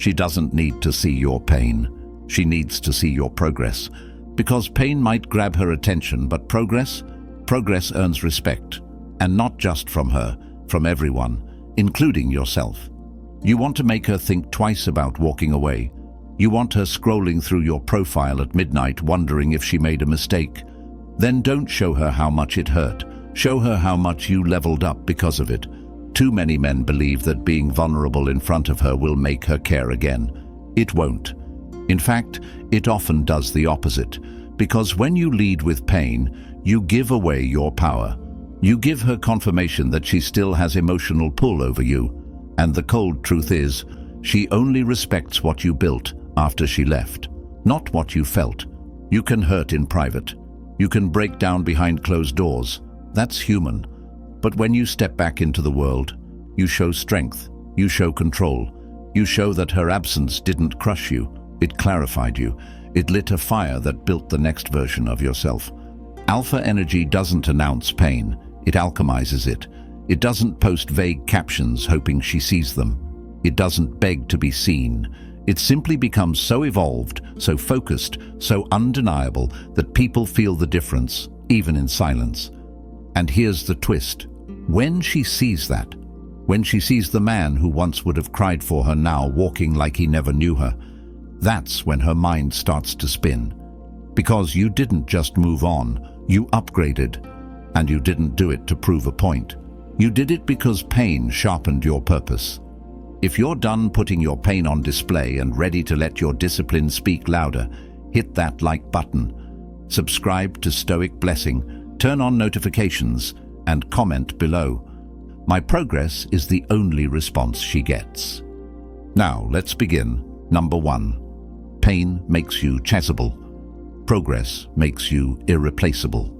She doesn't need to see your pain. She needs to see your progress. Because pain might grab her attention, but progress earns respect. And not just from her, from everyone, including yourself. You want to make her think twice about walking away. You want her scrolling through your profile at midnight wondering if she made a mistake. Then don't show her how much it hurt. Show her how much you leveled up because of it. Too many men believe that being vulnerable in front of her will make her care again. It won't. In fact, it often does the opposite. Because when you lead with pain, you give away your power. You give her confirmation that she still has emotional pull over you. And the cold truth is, she only respects what you built after she left, not what you felt. You can hurt in private. You can break down behind closed doors. That's human. But when you step back into the world, you show strength. You show control. You show that her absence didn't crush you. It clarified you. It lit a fire that built the next version of yourself. Alpha energy doesn't announce pain. It alchemizes it. It doesn't post vague captions hoping she sees them. It doesn't beg to be seen. It simply becomes so evolved, so focused, so undeniable that people feel the difference, even in silence. And here's the twist. When she sees that, when she sees the man who once would have cried for her now walking like he never knew her, that's when her mind starts to spin. Because you didn't just move on, you upgraded. And you didn't do it to prove a point. You did it because pain sharpened your purpose. If you're done putting your pain on display and ready to let your discipline speak louder, hit that like button. Subscribe to Stoic Blessing, turn on notifications, and comment below. My progress is the only response she gets. Now, let's begin. Number 1. Pain makes you chaseable. Progress makes you irreplaceable.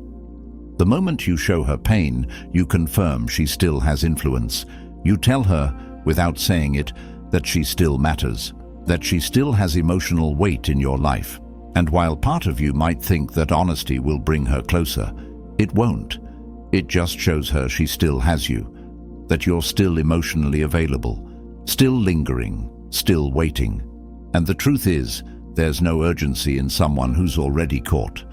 The moment you show her pain, you confirm she still has influence. You tell her, without saying it, that she still matters, that she still has emotional weight in your life. And while part of you might think that honesty will bring her closer, it won't. It just shows her she still has you, that you're still emotionally available, still lingering, still waiting. And the truth is, there's no urgency in someone who's already caught.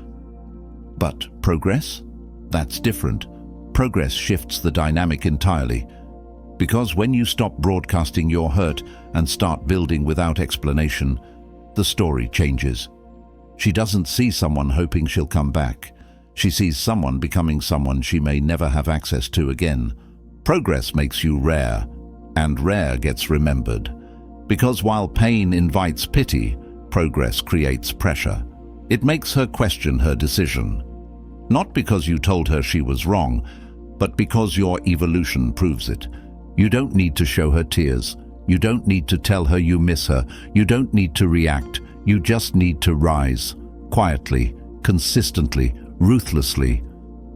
But progress? That's different. Progress shifts the dynamic entirely. Because when you stop broadcasting your hurt and start building without explanation, the story changes. She doesn't see someone hoping she'll come back. She sees someone becoming someone she may never have access to again. Progress makes you rare, and rare gets remembered. Because while pain invites pity, progress creates pressure. It makes her question her decision. Not because you told her she was wrong, but because your evolution proves it. You don't need to show her tears. You don't need to tell her you miss her. You don't need to react. You just need to rise, quietly, consistently, ruthlessly,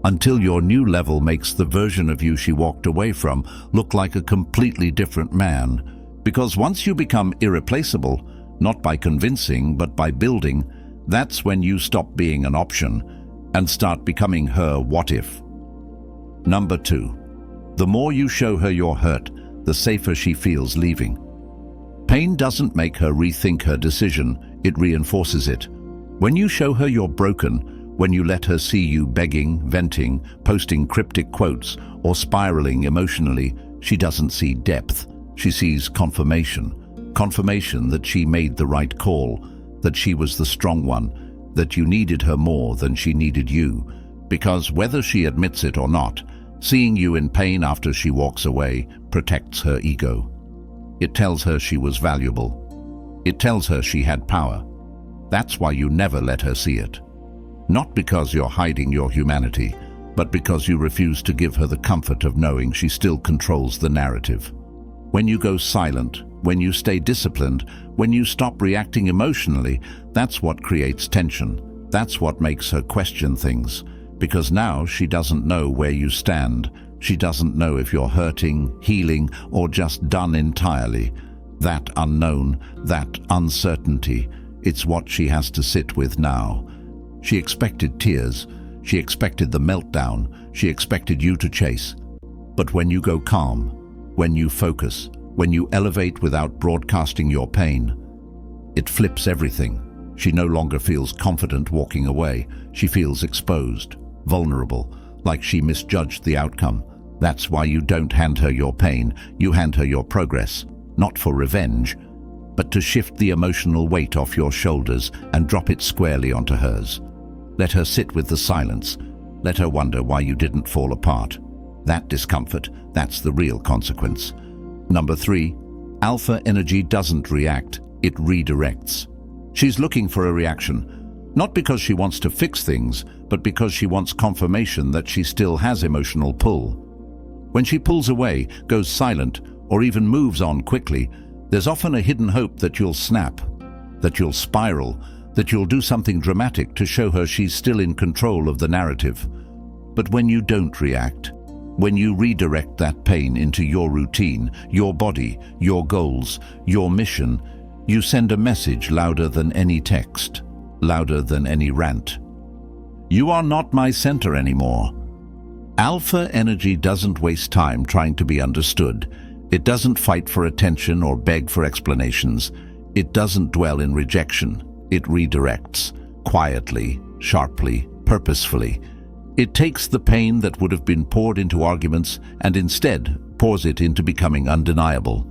until your new level makes the version of you she walked away from look like a completely different man. Because once you become irreplaceable, not by convincing, but by building, that's when you stop being an option and start becoming her what if. Number 2. The more you show her you're hurt, the safer she feels leaving. Pain doesn't make her rethink her decision, it reinforces it. When you show her you're broken, when you let her see you begging, venting, posting cryptic quotes, or spiraling emotionally, she doesn't see depth. She sees confirmation. Confirmation that she made the right call, that she was the strong one, that you needed her more than she needed you. Because whether she admits it or not, seeing you in pain after she walks away protects her ego. It tells her she was valuable. It tells her she had power. That's why you never let her see it. Not because you're hiding your humanity, but because you refuse to give her the comfort of knowing she still controls the narrative. When you go silent, when you stay disciplined, when you stop reacting emotionally, that's what creates tension. That's what makes her question things. Because now she doesn't know where you stand. She doesn't know if you're hurting, healing, or just done entirely. That unknown, that uncertainty, it's what she has to sit with now. She expected tears. She expected the meltdown. She expected you to chase. But when you go calm, when you focus, When you elevate without broadcasting your pain, it flips everything. She no longer feels confident walking away. She feels exposed, vulnerable, like she misjudged the outcome. That's why you don't hand her your pain, you hand her your progress, not for revenge, but to shift the emotional weight off your shoulders and drop it squarely onto hers. Let her sit with the silence. Let her wonder why you didn't fall apart. That discomfort, that's the real consequence. Number 3, alpha energy doesn't react, it redirects. She's looking for a reaction, not because she wants to fix things, but because she wants confirmation that she still has emotional pull. When she pulls away, goes silent, or even moves on quickly, there's often a hidden hope that you'll snap, that you'll spiral, that you'll do something dramatic to show her she's still in control of the narrative. But when you don't react, when you redirect that pain into your routine, your body, your goals, your mission, you send a message louder than any text, louder than any rant. You are not my center anymore. Alpha energy doesn't waste time trying to be understood. It doesn't fight for attention or beg for explanations. It doesn't dwell in rejection. It redirects, quietly, sharply, purposefully. It takes the pain that would have been poured into arguments and instead pours it into becoming undeniable.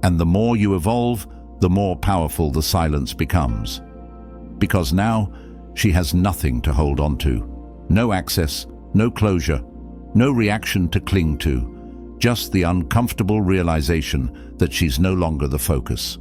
And the more you evolve, the more powerful the silence becomes. Because now, she has nothing to hold on to. No access, no closure, no reaction to cling to. Just the uncomfortable realization that she's no longer the focus.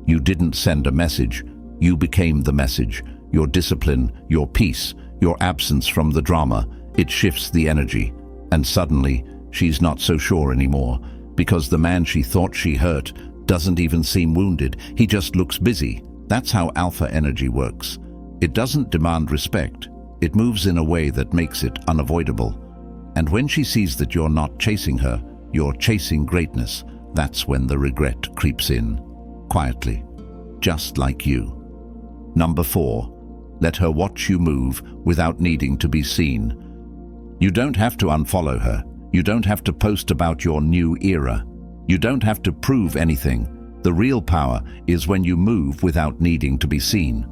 You didn't send a message, you became the message. Your discipline, your peace, your absence from the drama, it shifts the energy. And suddenly, she's not so sure anymore, because the man she thought she hurt doesn't even seem wounded, he just looks busy. That's how alpha energy works. It doesn't demand respect, it moves in a way that makes it unavoidable. And when she sees that you're not chasing her, you're chasing greatness, that's when the regret creeps in, quietly, just like you. Number 4, let her watch you move without needing to be seen. You don't have to unfollow her. You don't have to post about your new era. You don't have to prove anything. The real power is when you move without needing to be seen.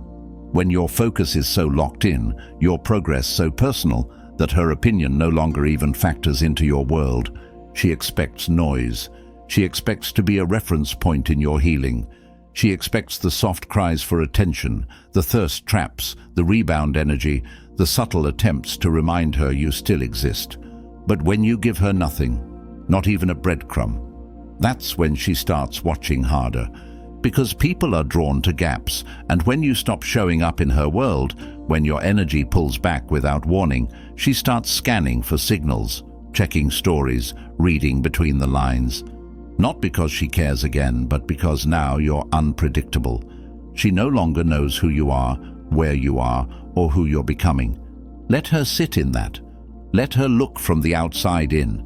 When your focus is so locked in, your progress so personal, that her opinion no longer even factors into your world. She expects noise. She expects to be a reference point in your healing. She expects the soft cries for attention, the thirst traps, the rebound energy, the subtle attempts to remind her you still exist. But when you give her nothing, not even a breadcrumb, that's when she starts watching harder. Because people are drawn to gaps, and when you stop showing up in her world, when your energy pulls back without warning, she starts scanning for signals, checking stories, reading between the lines. Not because she cares again, but because now you're unpredictable. She no longer knows who you are, where you are, or who you're becoming. Let her sit in that. Let her look from the outside in.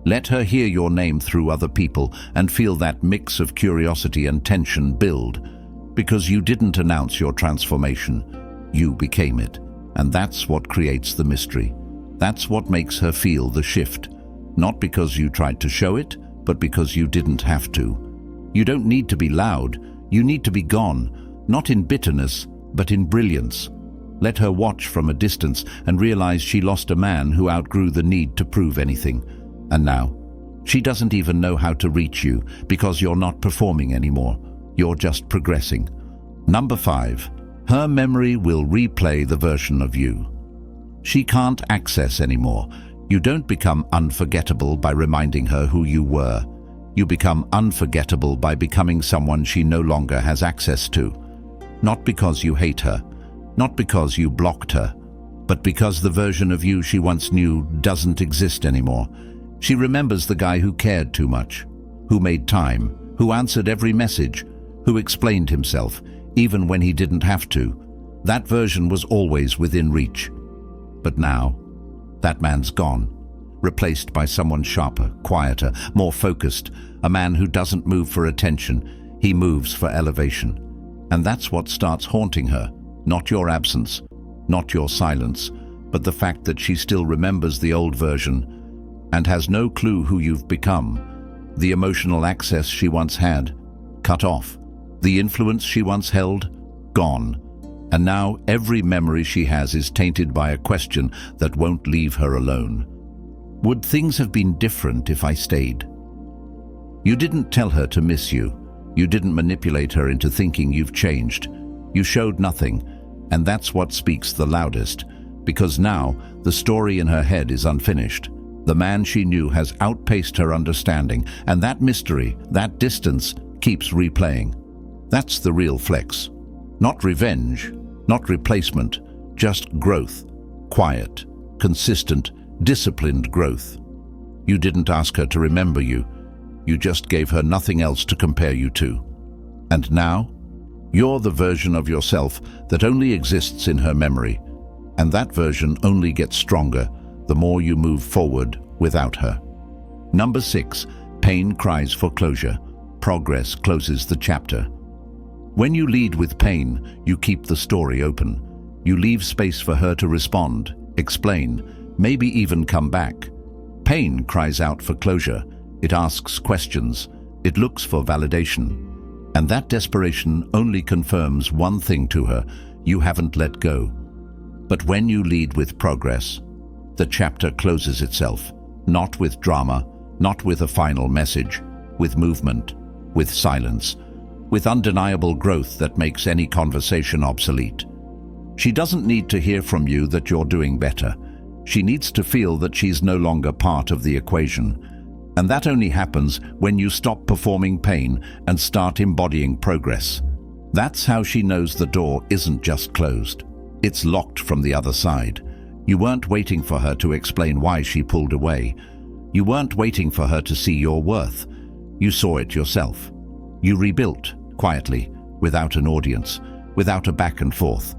Let her hear your name through other people and feel that mix of curiosity and tension build. Because you didn't announce your transformation, you became it. And that's what creates the mystery. That's what makes her feel the shift. Not because you tried to show it, but because you didn't have to. You don't need to be loud, you need to be gone, not in bitterness, but in brilliance. Let her watch from a distance and realize she lost a man who outgrew the need to prove anything. And now, she doesn't even know how to reach you because you're not performing anymore. You're just progressing. Number 5, her memory will replay the version of you she can't access anymore. You don't become unforgettable by reminding her who you were. You become unforgettable by becoming someone she no longer has access to. Not because you hate her, not because you blocked her, but because the version of you she once knew doesn't exist anymore. She remembers the guy who cared too much, who made time, who answered every message, who explained himself, even when he didn't have to. That version was always within reach. But now, that man's gone, replaced by someone sharper, quieter, more focused, a man who doesn't move for attention, he moves for elevation. And that's what starts haunting her, not your absence, not your silence, but the fact that she still remembers the old version and has no clue who you've become. The emotional access she once had, cut off. The influence she once held, gone. And now every memory she has is tainted by a question that won't leave her alone. Would things have been different if I stayed? You didn't tell her to miss you. You didn't manipulate her into thinking you've changed. You showed nothing, and that's what speaks the loudest, because now the story in her head is unfinished. The man she knew has outpaced her understanding, and that mystery, that distance, keeps replaying. That's the real flex. Not revenge, not replacement, just growth. Quiet, consistent, disciplined growth. You didn't ask her to remember you. You just gave her nothing else to compare you to. And now, you're the version of yourself that only exists in her memory. And that version only gets stronger the more you move forward without her. Number 6, pain cries for closure. Progress closes the chapter. When you lead with pain, you keep the story open. You leave space for her to respond, explain, maybe even come back. Pain cries out for closure. It asks questions. It looks for validation. And that desperation only confirms one thing to her: you haven't let go. But when you lead with progress, the chapter closes itself, not with drama, not with a final message, with movement, with silence, with undeniable growth that makes any conversation obsolete. She doesn't need to hear from you that you're doing better. She needs to feel that she's no longer part of the equation. And that only happens when you stop performing pain and start embodying progress. That's how she knows the door isn't just closed. It's locked from the other side. You weren't waiting for her to explain why she pulled away. You weren't waiting for her to see your worth. You saw it yourself. You rebuilt, quietly, without an audience, without a back and forth.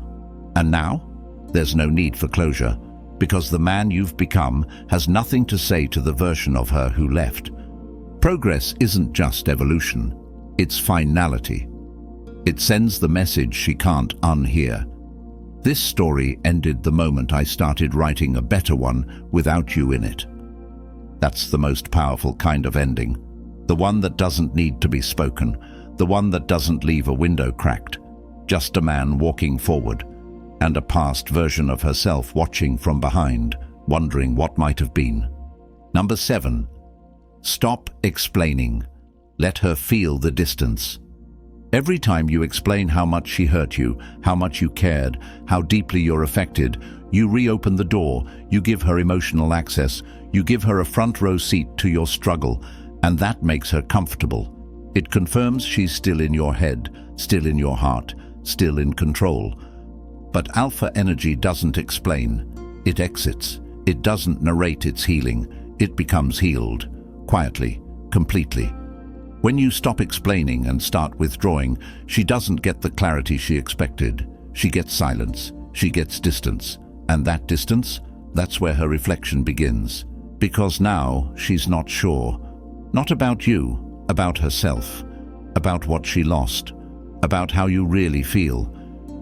And now, there's no need for closure, because the man you've become has nothing to say to the version of her who left. Progress isn't just evolution, it's finality. It sends the message she can't unhear. This story ended the moment I started writing a better one without you in it. That's the most powerful kind of ending. The one that doesn't need to be spoken, the one that doesn't leave a window cracked. Just a man walking forward, and a past version of herself watching from behind, wondering what might have been. Number 7. Stop explaining. Let her feel the distance. Every time you explain how much she hurt you, how much you cared, how deeply you're affected, you reopen the door, you give her emotional access, you give her a front row seat to your struggle, and that makes her comfortable. It confirms she's still in your head, still in your heart, still in control. But alpha energy doesn't explain. It exits. It doesn't narrate its healing. It becomes healed, quietly, completely. When you stop explaining and start withdrawing, she doesn't get the clarity she expected. She gets silence. She gets distance. And that distance, that's where her reflection begins. Because now she's not sure. Not about you, about herself, about what she lost, about how you really feel.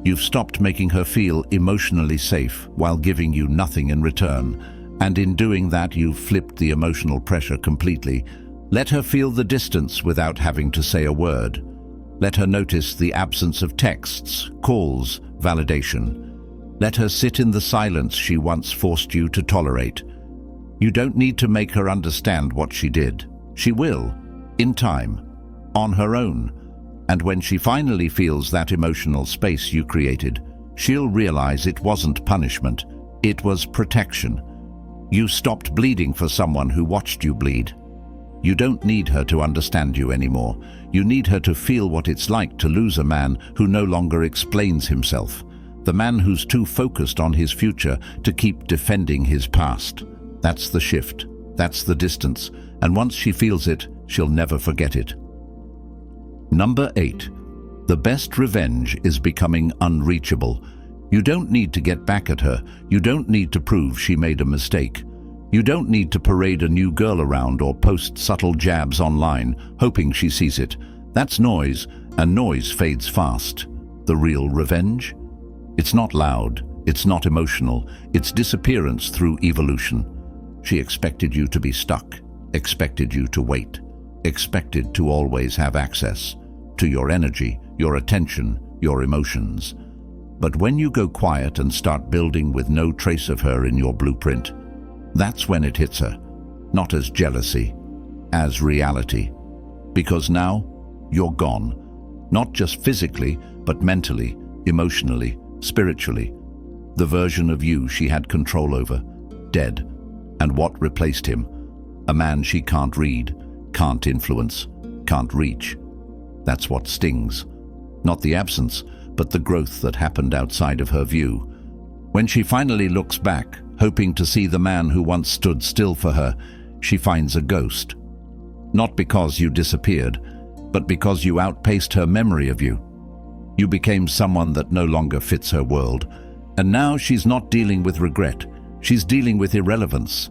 You've stopped making her feel emotionally safe while giving you nothing in return. And in doing that, you've flipped the emotional pressure completely. Let her feel the distance without having to say a word. Let her notice the absence of texts, calls, validation. Let her sit in the silence she once forced you to tolerate. You don't need to make her understand what she did. She will, in time, on her own. And when she finally feels that emotional space you created, she'll realize it wasn't punishment, it was protection. You stopped bleeding for someone who watched you bleed. You don't need her to understand you anymore. You need her to feel what it's like to lose a man who no longer explains himself. The man who's too focused on his future to keep defending his past. That's the shift. That's the distance. And once she feels it, she'll never forget it. Number 8. The best revenge is becoming unreachable. You don't need to get back at her. You don't need to prove she made a mistake. You don't need to parade a new girl around or post subtle jabs online, hoping she sees it. That's noise, and noise fades fast. The real revenge? It's not loud, it's not emotional, it's disappearance through evolution. She expected you to be stuck, expected you to wait, expected to always have access to your energy, your attention, your emotions. But when you go quiet and start building with no trace of her in your blueprint, that's when it hits her, not as jealousy, as reality. Because now, you're gone, not just physically, but mentally, emotionally, spiritually. The version of you she had control over, dead. And what replaced him? A man she can't read, can't influence, can't reach. That's what stings. Not the absence, but the growth that happened outside of her view. When she finally looks back, hoping to see the man who once stood still for her, she finds a ghost. Not because you disappeared, but because you outpaced her memory of you. You became someone that no longer fits her world, and now she's not dealing with regret, she's dealing with irrelevance.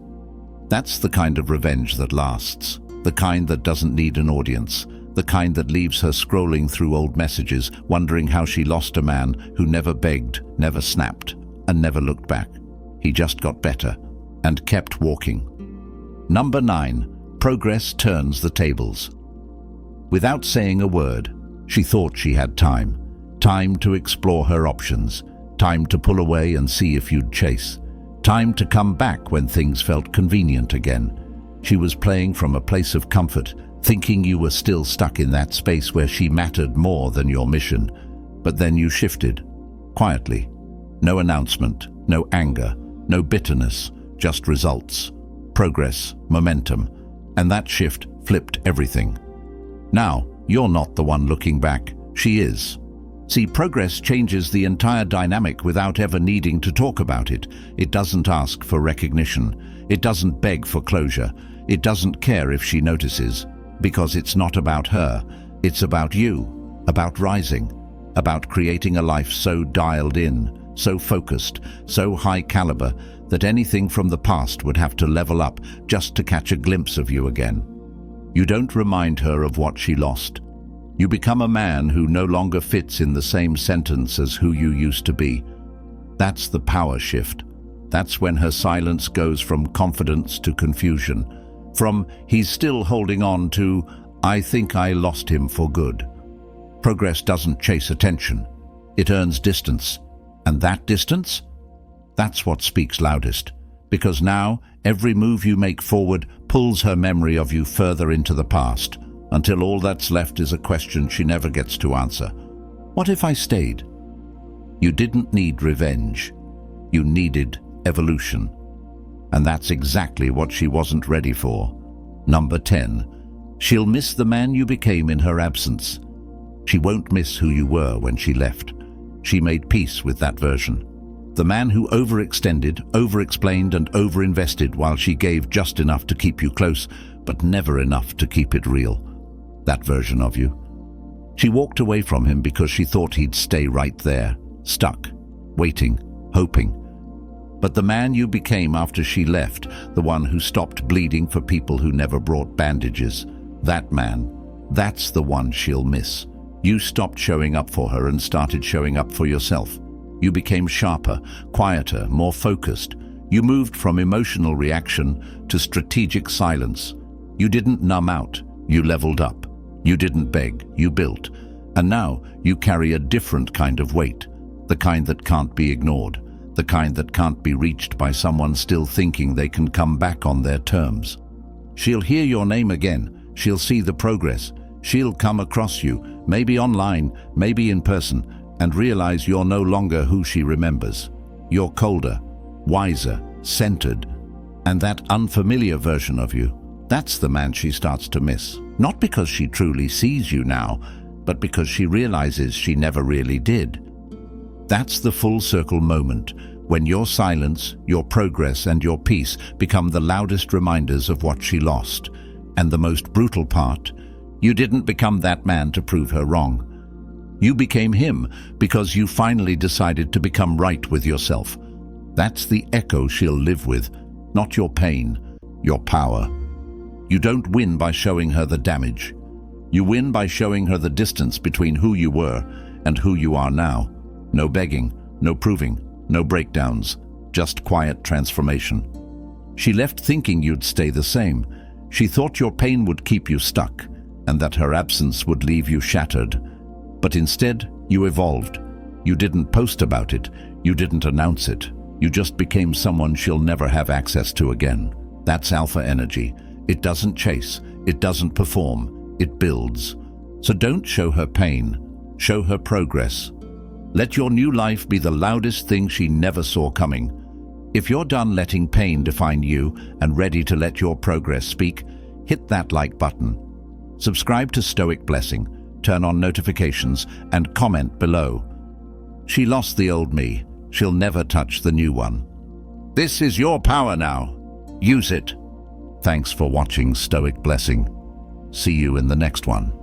That's the kind of revenge that lasts, the kind that doesn't need an audience, the kind that leaves her scrolling through old messages, wondering how she lost a man who never begged, never snapped, and never looked back. He just got better and kept walking. Number 9. Progress turns the tables. Without saying a word, she thought she had time. Time to explore her options. Time to pull away and see if you'd chase. Time to come back when things felt convenient again. She was playing from a place of comfort, thinking you were still stuck in that space where she mattered more than your mission. But then you shifted, quietly. No announcement, no anger, no bitterness, just results, progress, momentum. And that shift flipped everything. Now, you're not the one looking back, she is. See, progress changes the entire dynamic without ever needing to talk about it. It doesn't ask for recognition. It doesn't beg for closure. It doesn't care if she notices. Because it's not about her, it's about you, about rising, about creating a life so dialed in, so focused, so high caliber, that anything from the past would have to level up just to catch a glimpse of you again. You don't remind her of what she lost. You become a man who no longer fits in the same sentence as who you used to be. That's the power shift. That's when her silence goes from confidence to confusion. From "he's still holding on" to "I think I lost him for good." Progress doesn't chase attention. It earns distance. And that distance? That's what speaks loudest. Because now, every move you make forward pulls her memory of you further into the past, until all that's left is a question she never gets to answer. What if I stayed? You didn't need revenge. You needed evolution. And that's exactly what she wasn't ready for. Number 10. She'll miss the man you became in her absence. She won't miss who you were when she left. She made peace with that version. The man who overextended, overexplained, and overinvested while she gave just enough to keep you close, but never enough to keep it real. That version of you. She walked away from him because she thought he'd stay right there, stuck, waiting, hoping. But the man you became after she left, the one who stopped bleeding for people who never brought bandages, that man, that's the one she'll miss. You stopped showing up for her and started showing up for yourself. You became sharper, quieter, more focused. You moved from emotional reaction to strategic silence. You didn't numb out, you leveled up. You didn't beg, you built. And now you carry a different kind of weight, the kind that can't be ignored. The kind that can't be reached by someone still thinking they can come back on their terms. She'll hear your name again. She'll see the progress. She'll come across you, maybe online, maybe in person, and realize you're no longer who she remembers. You're colder, wiser, centered. And that unfamiliar version of you, that's the man she starts to miss. Not because she truly sees you now, but because she realizes she never really did. That's the full circle moment, when your silence, your progress, and your peace become the loudest reminders of what she lost. And the most brutal part, you didn't become that man to prove her wrong. You became him because you finally decided to become right with yourself. That's the echo she'll live with, not your pain, your power. You don't win by showing her the damage. You win by showing her the distance between who you were and who you are now. No begging, no proving, no breakdowns, just quiet transformation. She left thinking you'd stay the same, She thought your pain would keep you stuck, and that her absence would leave you shattered. But instead, you evolved. You didn't post about it. You didn't announce it. You just became someone she'll never have access to again. That's alpha energy. It doesn't chase. It doesn't perform. It builds. So don't show her pain. Show her progress. Let your new life be the loudest thing she never saw coming. If you're done letting pain define you and ready to let your progress speak, hit that like button. Subscribe to Stoic Blessing, turn on notifications, and comment below. She lost the old me. She'll never touch the new one. This is your power now. Use it. Thanks for watching Stoic Blessing. See you in the next one.